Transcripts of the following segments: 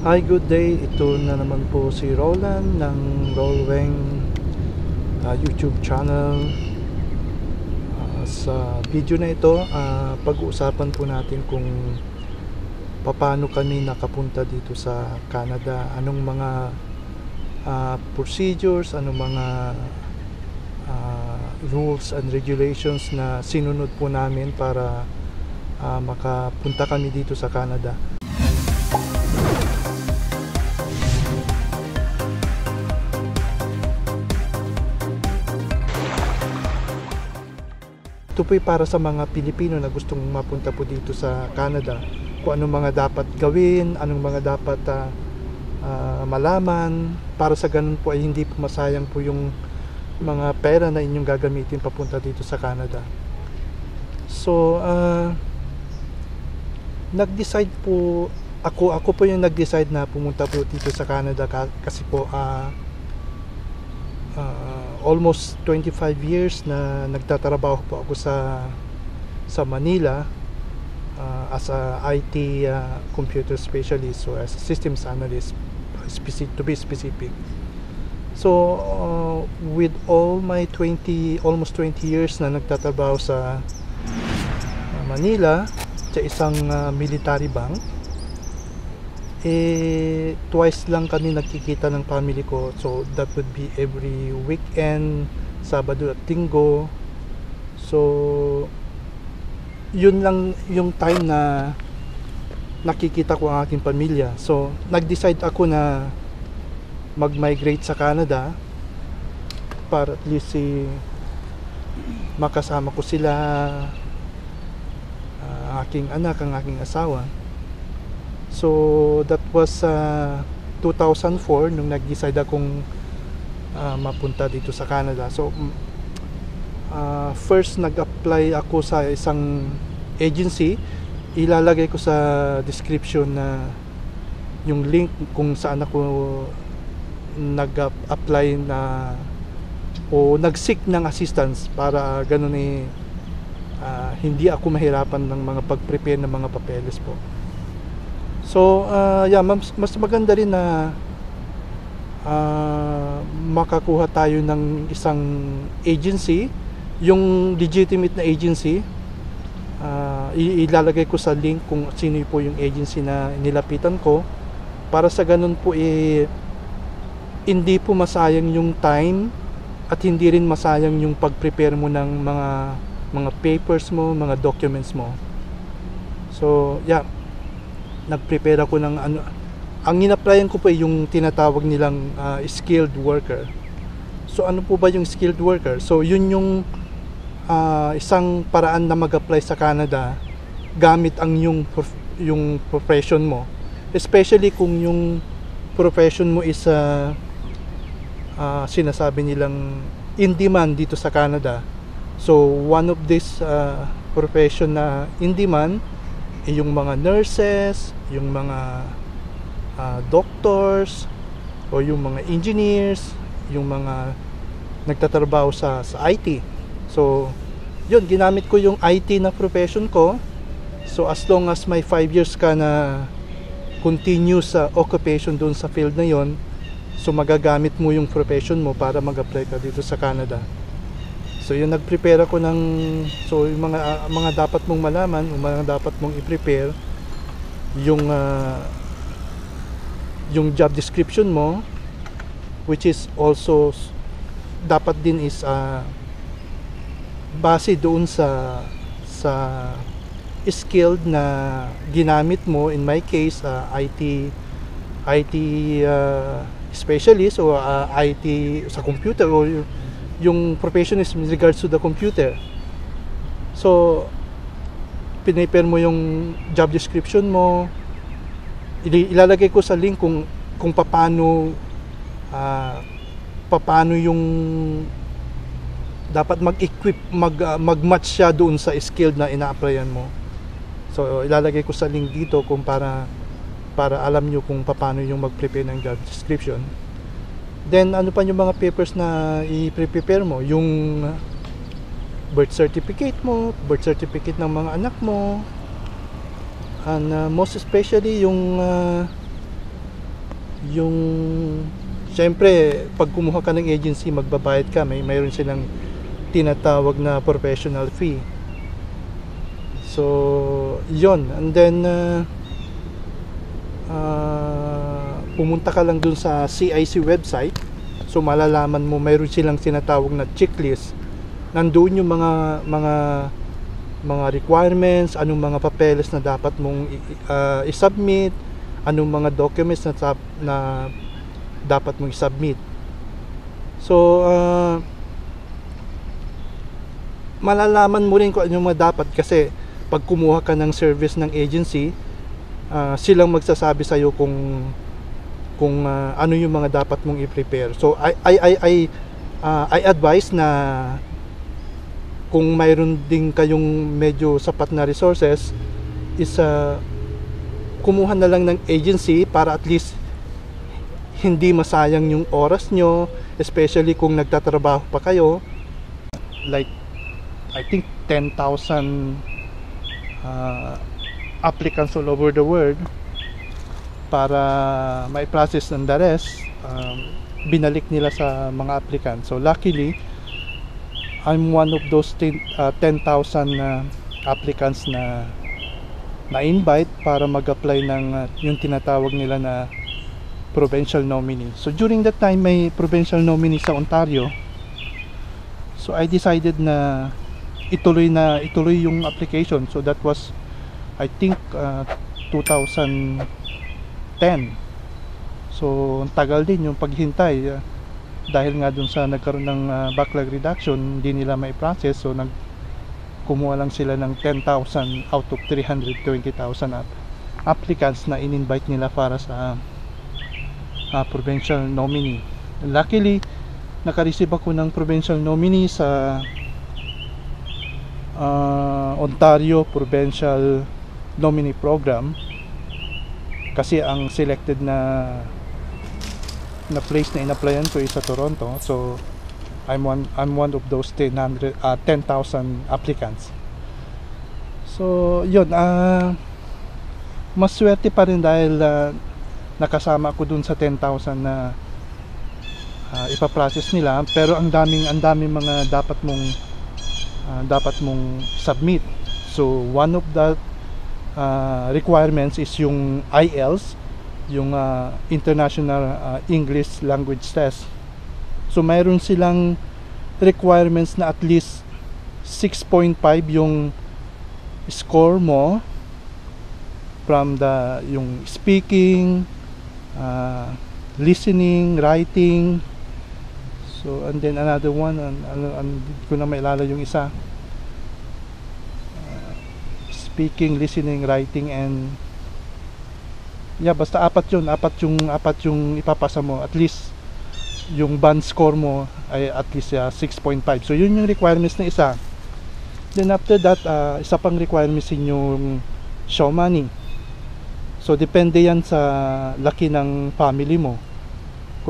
Hi, good day. Ito na naman po si Roland ng Rollweng YouTube channel. Sa video na ito, pag-uusapan po natin kung paano kami nakapunta dito sa Canada. Anong mga procedures, anong mga rules and regulations na sinunod po namin para makapunta kami dito sa Canada. Ito po para sa mga Pilipino na gustong mapunta po dito sa Canada, kung anong mga dapat gawin, anong mga dapat malaman, para sa ganun po ay hindi po masayang po yung mga pera na inyong gagamitin papunta dito sa Canada. So nag-decide po ako po yung nag-decide na pumunta po dito sa Canada kasi po almost 25 years na nagtatrabaho po ako sa Manila as a IT computer specialist, so as a systems analyst to be specific. So with all my almost 20 years na nagtatrabaho sa Manila sa isang military bank, twice lang kami nagkikita ng family ko. So that would be every weekend, Sabado at Linggo. So yun lang yung time na nakikita ko ang aking pamilya. So nag-decide ako na mag-migrate sa Canada para at least makasama ko sila, aking anak, ang aking asawa. So that was 2004 nung nag-decide akong mapunta dito sa Canada. So first nag-apply ako sa isang agency. Ilalagay ko sa description na yung link kung saan ako nag-apply na o nag-seek ng assistance para ganun hindi ako mahirapan ng mga pag-prepare ng mga papeles po. So mas maganda rin na makakuha tayo ng isang agency, yung legitimate na agency. Ilalagay ko sa link kung sino po yung agency na nilapitan ko, para sa ganun po hindi po masayang yung time at hindi rin masayang yung pag-prepare mo ng mga papers mo, mga documents mo. So nag-prepare ako ng ang in-applyan ko po yung tinatawag nilang skilled worker. So ano po ba yung skilled worker? So yun yung isang paraan na mag-apply sa Canada gamit ang yung profession mo, especially kung yung profession mo is sinasabi nilang in demand dito sa Canada. So one of this profession na in demand yung mga nurses, yung mga doctors, o yung mga engineers, yung mga nagtatrabaho sa IT. So yun, ginamit ko yung IT na profession ko. So as long as may 5 years ka na continuous occupation doon sa field na yon, so magagamit mo yung profession mo para mag-apply ka dito sa Canada. So yun, nag-prepare ako so yung mga dapat mong malaman, yung mga dapat mong i-prepare, yung job description mo, which is also dapat din is base doon sa skilled na ginamit mo. In my case, IT specialist o IT sa computer, o yung profession is in regards to the computer. So pinipare mo yung job description mo. Ilalagay ko sa link kung paano yung dapat mag-equip, mag-match siya doon sa skill na ina-applyan mo. So ilalagay ko sa link dito kung para alam nyo kung paano yung mag-prepare ng job description. Then ano pa yung mga papers na i-prepare mo? Yung birth certificate mo, birth certificate ng mga anak mo, and most especially yung yung syempre pag kumuha ka ng agency, magbabayad ka, mayroon silang tinatawag na professional fee. So yon, and then pumunta ka lang dun sa CIC website. So malalaman mo mayroon silang tinatawag na checklist. Nandoon yung mga requirements, anong mga papeles na dapat mong i-submit, anong mga documents na dapat mong i-submit. So malalaman mo rin kung ano mga dapat, kasi pag kumuha ka ng service ng agency, silang magsasabi sa iyo kung ano yung mga dapat mong i-prepare. So I advise na kung mayroon din kayong medyo sapat na resources, is kumuha na lang ng agency para at least hindi masayang yung oras nyo, especially kung nagtatrabaho pa kayo. Like I think 10,000 applicants all over the world para mai-process ng the rest. Binalik nila sa mga applicants. So luckily I'm one of those 10,000 applicants na invite para mag-apply ng yung tinatawag nila na provincial nominee. So during that time may provincial nominee sa Ontario. So I decided na ituloy yung application. So that was I think 2010. So ang tagal din yung paghintay, dahil nga dun sa nagkaroon ng backlog reduction, hindi nila may process. So kumuha lang sila ng 10,000 out of 320,000 applicants na in-invite nila para sa provincial nominee. Luckily naka-receive ako ng provincial nominee sa Ontario Provincial Nominee Program, kasi ang selected na place na in-applyan ko is sa Toronto. So I'm one of those 10,000 applicants. So yun, maswerte pa rin dahil nakasama ko dun sa 10,000 na ipaprocess nila. Pero ang daming mga dapat mong submit. So one of the requirements is yung IELTS, yung International English Language Test. So mayroon silang requirements na at least 6.5 yung score mo from yung speaking, listening, writing. So and then another one, hindi ko na mailala yung isa, speaking, listening, writing, and basta apat yung ipapasa mo. At least yung band score mo ay at least 6.5. So yun yung requirements na isa. Then after that, isa pang requirements yung show money. So depende yan sa laki ng family mo.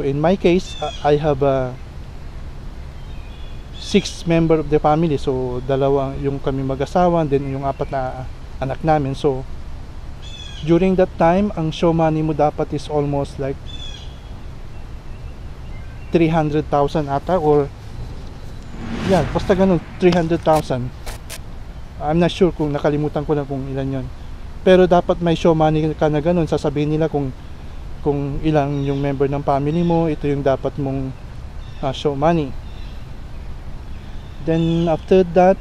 In my case, I have 6 member of the family. So dalawa yung kami mag-asawa, then yung 4 na anak namin. So during that time, ang show money mo dapat is almost like 300,000 ata, or basta ganun, 300,000. I'm not sure, kung nakalimutan ko na kung ilan yon. Pero dapat may show money ka na ganun. Sasabihin nila kung ilang yung member ng family mo, ito yung dapat mong show money. Then after that,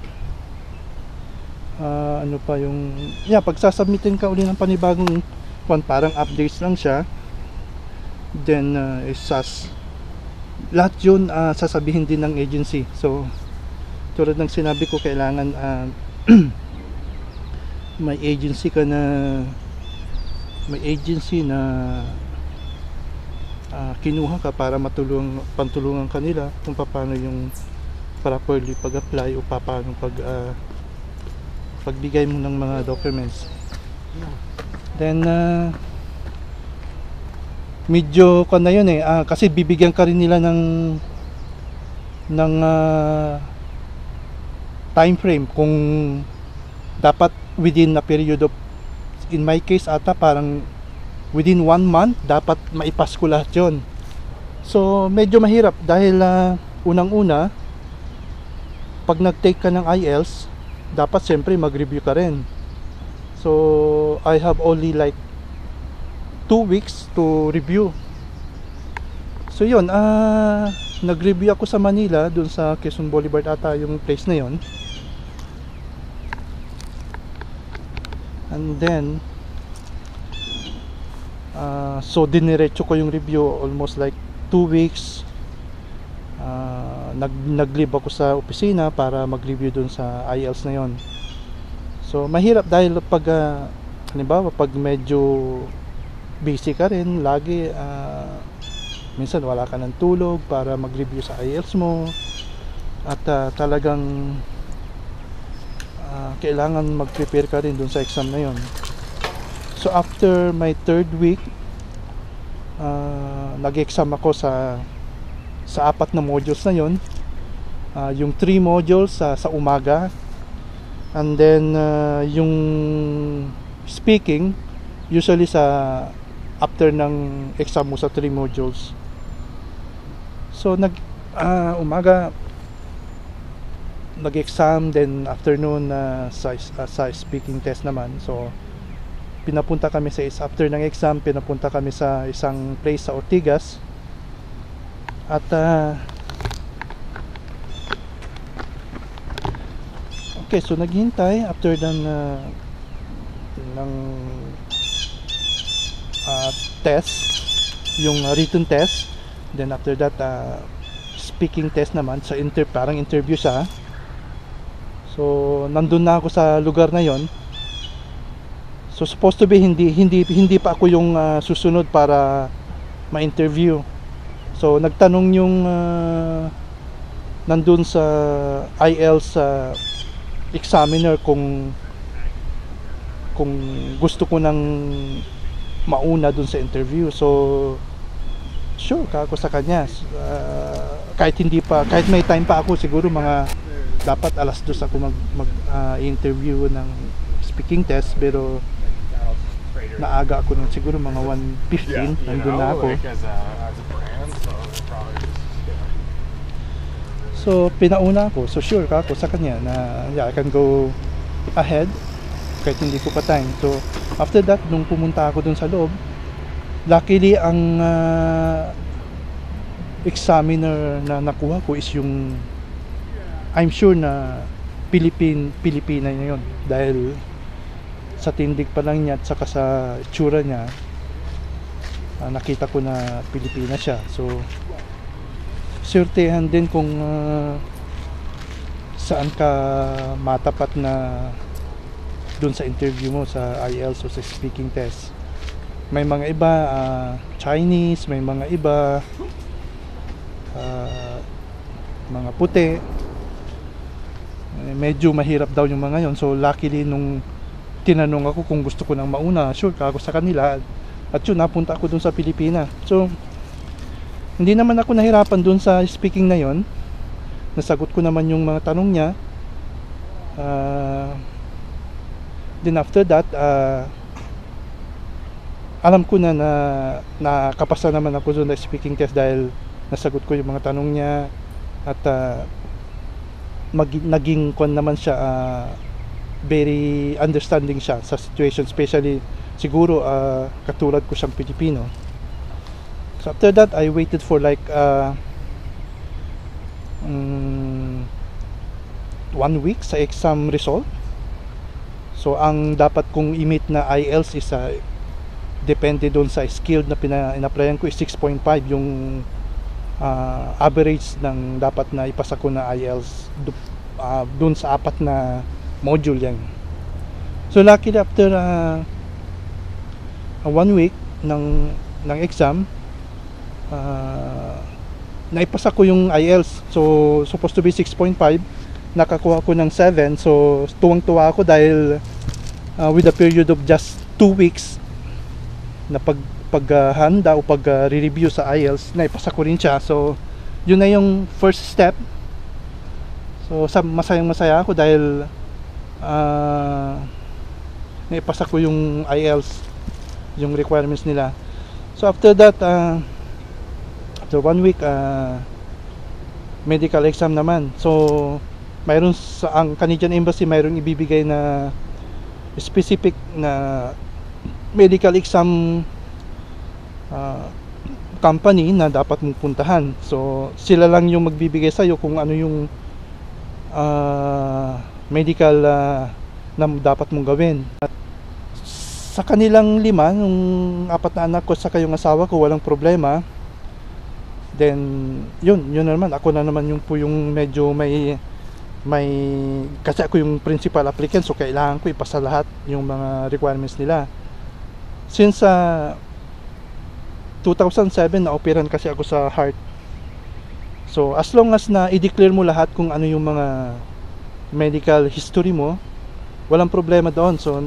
ano pa yung pagsasubmitin ka uli ng panibagong parang updates lang siya. Then lahat yun sasabihin din ng agency. So tulad ng sinabi ko, kailangan may agency na kinuha ka para pantulungan kanila kung paano yung properly pag-apply o paano pagbigay mo ng mga documents. Then medyo na yun kasi bibigyan ka rin nila ng time frame kung dapat within a period of, in my case ata parang within 1 month dapat maipas ko lahat yon. So medyo mahirap dahil unang-una, pag nag-take ka ng IELTS, dapat siyempre mag-review ka rin. So I have only like 2 weeks to review. So yun, nag-review ako sa Manila, dun sa Quezon Boulevard ata yung place na yon. And then so diniretso ko yung review almost like 2 weeks. Nag-leave ako sa opisina para mag-review dun sa IELTS na yon. So mahirap dahil pag halimbawa pag medyo busy ka rin lagi, minsan wala ka ng tulog para mag-review sa IELTS mo, at talagang kailangan mag-prepare ka rin dun sa exam na yon. So after my 3rd week, nag-exam ako sa 4 na modules na yon. Yung 3 modules sa umaga, and then yung speaking usually sa after ng exam mo sa 3 modules. So umaga nag-exam, then afternoon sa speaking test naman. So pinapunta kami after ng exam, pinapunta kami sa isang place sa Ortigas. At okay, so naghintay after ng test, yung written test. Then after that, speaking test naman, sa parang interview siya. So nandun na ako sa lugar na yon. So supposed to be hindi pa ako yung susunod para ma-interview. So nagtanong yung nandun sa IELTS examiner kung gusto ko nang mauna dun sa interview. So sure ako sa kanya, kahit may time pa ako, siguro mga dapat 2:00 ako mag-interview ng speaking test, pero naaga ako ng siguro mga 1:15, nandun na ako. So pinauna ako, so sure ako sa kanya na I can go ahead kahit hindi ko pa time. So after that, nung pumunta ako dun sa loob, luckily ang examiner na nakuha ko is yung, I'm sure na Pilipina niya yun, dahil sa tindig pa lang niya at saka sa itsura niya, nakita ko na Pilipina siya. So surtehan din kung saan ka matapat na dun sa interview mo sa IELTS o sa speaking test. May mga iba Chinese, may mga iba mga puti. Medyo mahirap daw yung mga yon. So luckily nung tinanong ako kung gusto ko nang mauna, sure ako sa kanila, at yun, napunta ako dun sa Pilipina. So hindi naman ako nahirapan dun sa speaking na yon. Nasagot ko naman yung mga tanong niya. Then after that, alam ko na nakapasa naman ako dun sa speaking test dahil nasagot ko yung mga tanong niya, at naging kon naman siya, very understanding siya sa situation, especially siguro katulad ko siyang Pilipino. So after that, I waited for like 1 week sa exam result. So ang dapat kong i-meet na IELTS is depende doon sa skill na in-applyan ko is 6.5 yung average ng dapat na ipasa ko na IELTS doon sa 4 na module yan. So luckily after 1 week ng exam, naipasa ko yung IELTS. So supposed to be 6.5, nakakuha ko ng 7. So tuwang-tuwa ako dahil with a period of just 2 weeks na paghanda o pag-review sa IELTS, naipasa ko rin siya. So yun na yung first step. So masayang-masaya ako dahil naipasa ko yung IELTS. yung requirements nila. So after that, so 1 week medical exam naman. So mayroon sa ang Canadian Embassy, mayroong ibibigay na specific na medical exam company na dapat mong puntahan. So sila lang yung magbibigay sa'yo kung ano yung medical na dapat mong gawin. Sa kanilang 5, nung 4 na anak ko saka yung asawa ko, walang problema. Then yun naman, ako na naman yung po yung medyo may kasi ako yung principal applicant, so kailangan ko ipasa lahat yung mga requirements nila. Since 2007 na-operan kasi ako sa heart. So as long as na i-declare mo lahat kung ano yung mga medical history mo, walang problema doon. So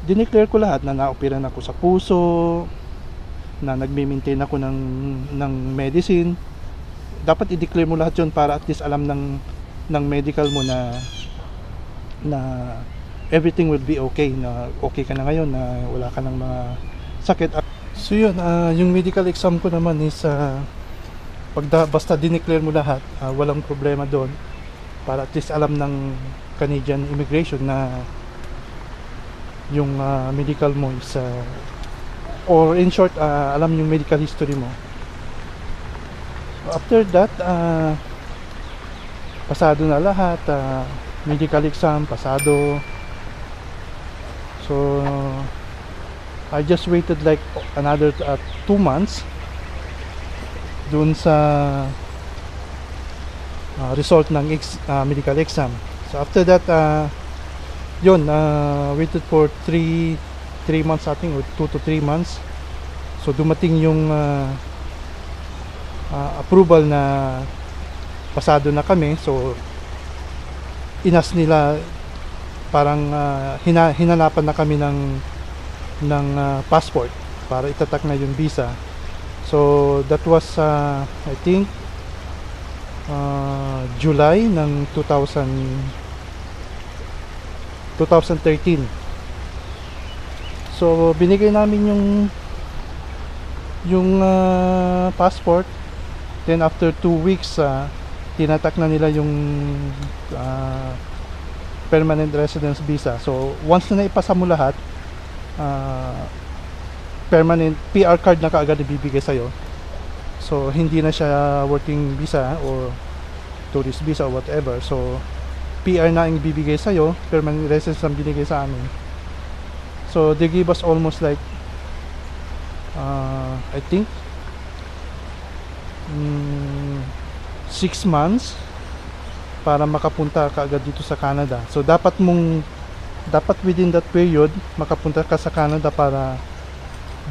dineclare ko lahat na na-operan ako sa puso, na nagme-maintain ako ng medicine. Dapat i-declare mo lahat yun para at least alam ng medical mo na everything will be okay, na okay ka na ngayon, na wala ka ng mga sakit. So yun, yung medical exam ko naman is basta dineclare mo lahat, walang problema doon, para at least alam ng Canadian immigration na yung medical mo is or in short, alam yung medical history mo. After that, pasado na lahat, medical exam pasado. So I just waited like another 2 months dun sa result ng medical exam. So after that, yun, waited for 3 months, I think, or 2 to 3 months. So dumating yung approval na pasado na kami. So inas nila, parang hinanapan na kami ng passport para itatak na yung visa. So that was I think July ng 2013. So binigay namin yung passport. Then after 2 weeks, tinatak na nila yung permanent residence visa. So once na naipasa mo lahat, permanent PR card na kaagad ibibigay sa'yo. So hindi na siya working visa or tourist visa or whatever. So PR na ang ibibigay sa'yo, permanent residence ang binigay sa amin. So they give us almost like I think 6 months para makapunta ka agad dito sa Canada. So dapat within that period makapunta ka sa Canada para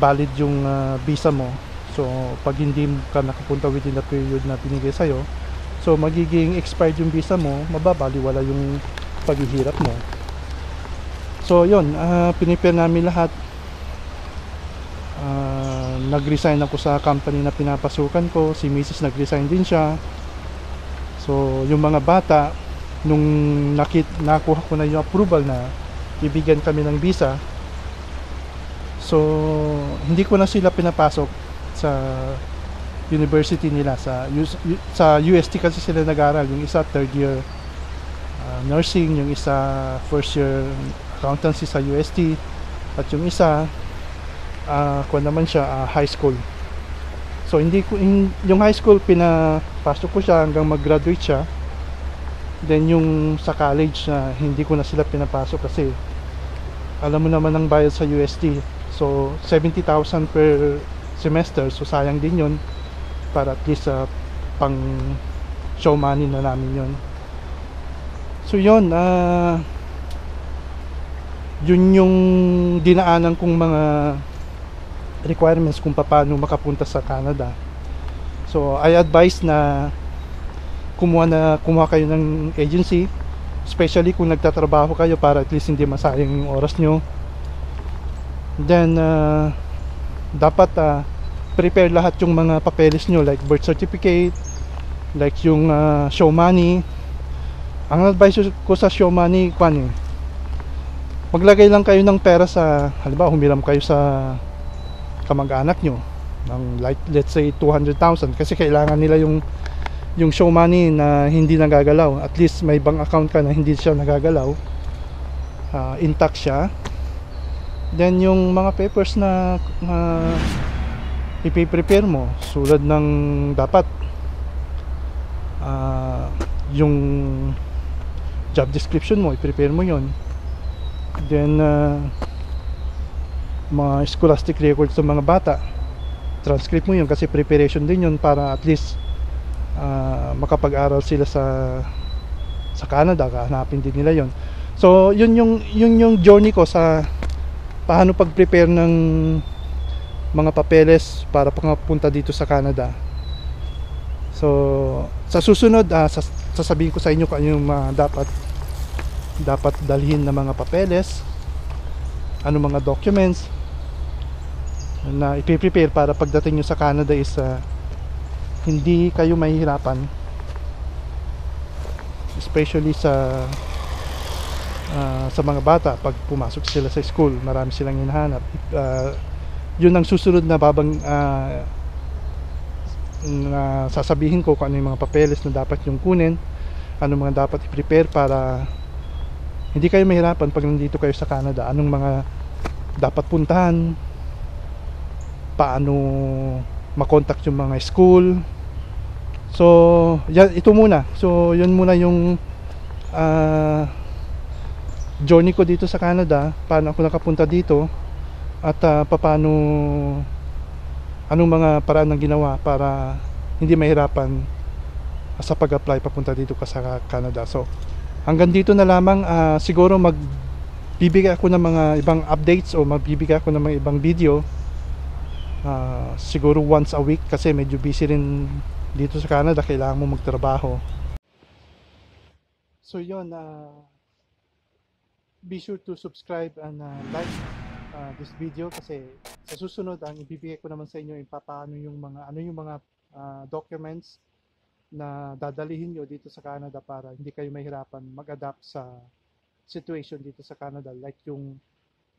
valid yung visa mo. So pag hindi ka nakapunta within that period na binigay sa'yo, so magiging expired yung visa mo, mababaliwala yung paghihirap mo. So yun, pinipare namin lahat. Nag-resign ako sa company na pinapasukan ko. Si Mrs. nag-resign din siya. So yung mga bata, nung nakuha ko na yung approval na bibigyan kami ng visa, so hindi ko na sila pinapasok sa university nila. Sa UST kasi sila nag-aral. Yung isa 3rd year nursing, yung isa 1st year accountancy sa UST, at yung isa kuwan naman siya, high school. So hindi ko yung high school pinapasok ko siya hanggang mag-graduate siya. Then yung sa college, hindi ko na sila pinapasok kasi alam mo naman ang bayad sa UST. So 70,000 per semester, so sayang din yun, para at least pang show money na namin yun. So yun, yun yung dinaanan kong mga requirements kung paano makapunta sa Canada. So I advise na kumuha kayo ng agency, especially kung nagtatrabaho kayo, para at least hindi masayang yung oras nyo. Then dapat prepare lahat yung mga papeles nyo, like birth certificate, like yung show money. Ang advice ko sa show money, Maglagay lang kayo ng pera sa, halimbawa humiram kayo sa kamag-anak nyo ng like, let's say 200,000 kasi kailangan nila yung show money na hindi nagagalaw. At least may bank account ka na hindi siya nagagalaw, intact siya. Then yung mga papers na ipiprepare mo, sulad ng dapat yung job description mo, i-prepare mo yon. Then mga scholastic records ng mga bata, transcript mo yun kasi preparation din yun para at least makapag-aral sila sa Canada, kahanapin din nila yon. So yun yung journey ko sa paano pag-prepare ng mga papeles para pangpunta dito sa Canada. So sa susunod sasabihin ko sa inyo kung ano yung mga dapat dalhin na mga papeles, ano mga documents na ipiprepare para pagdating nyo sa Canada is hindi kayo mahihirapan, especially sa mga bata. Pag pumasok sila sa school, marami silang hinahanap. Yun ang susunod na na sasabihin ko kung ano yung mga papeles na dapat yung kunin, ano mga dapat i-prepare para hindi kayo mahirapan pag nandito kayo sa Canada. Anong mga dapat puntahan, paano makontak yung mga school. So yan, ito muna. So yun muna yung journey ko dito sa Canada, paano ako nakapunta dito, at paano, anong mga paraan ng ginawa para hindi mahirapan sa pag-apply papunta dito ka sa Canada. So hanggang dito na lamang. Siguro magbibigay ako ng mga ibang updates o magbibigay ako ng mga ibang video, siguro once a week kasi medyo busy rin dito sa Canada, kailangan mo magtrabaho. So yun, be sure to subscribe and like this video kasi sa susunod ang ibibigay ko naman sa inyo paano yung mga documents na dadalihin nyo dito sa Canada para hindi kayo mahirapan mag-adapt sa situation dito sa Canada, like yung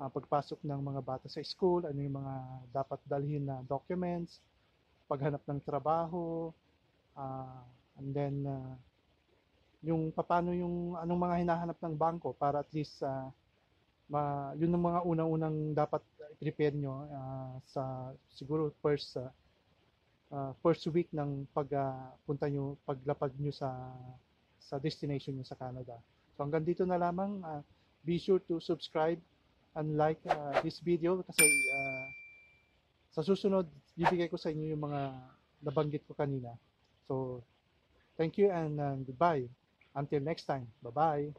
pagpasok ng mga bata sa school, ano yung mga dapat dalhin na documents, paghanap ng trabaho, and then yung paano yung anong mga hinahanap ng bangko para at least yun ang mga unang-unang dapat i-prepare nyo sa siguro first week ng pagpunta nyo, paglapag nyo sa destination nyo sa Canada. So hanggang dito na lamang. Be sure to subscribe and like this video kasi sa susunod bibigay ko sa inyo yung mga nabanggit ko kanina. So thank you and goodbye until next time. Bye bye.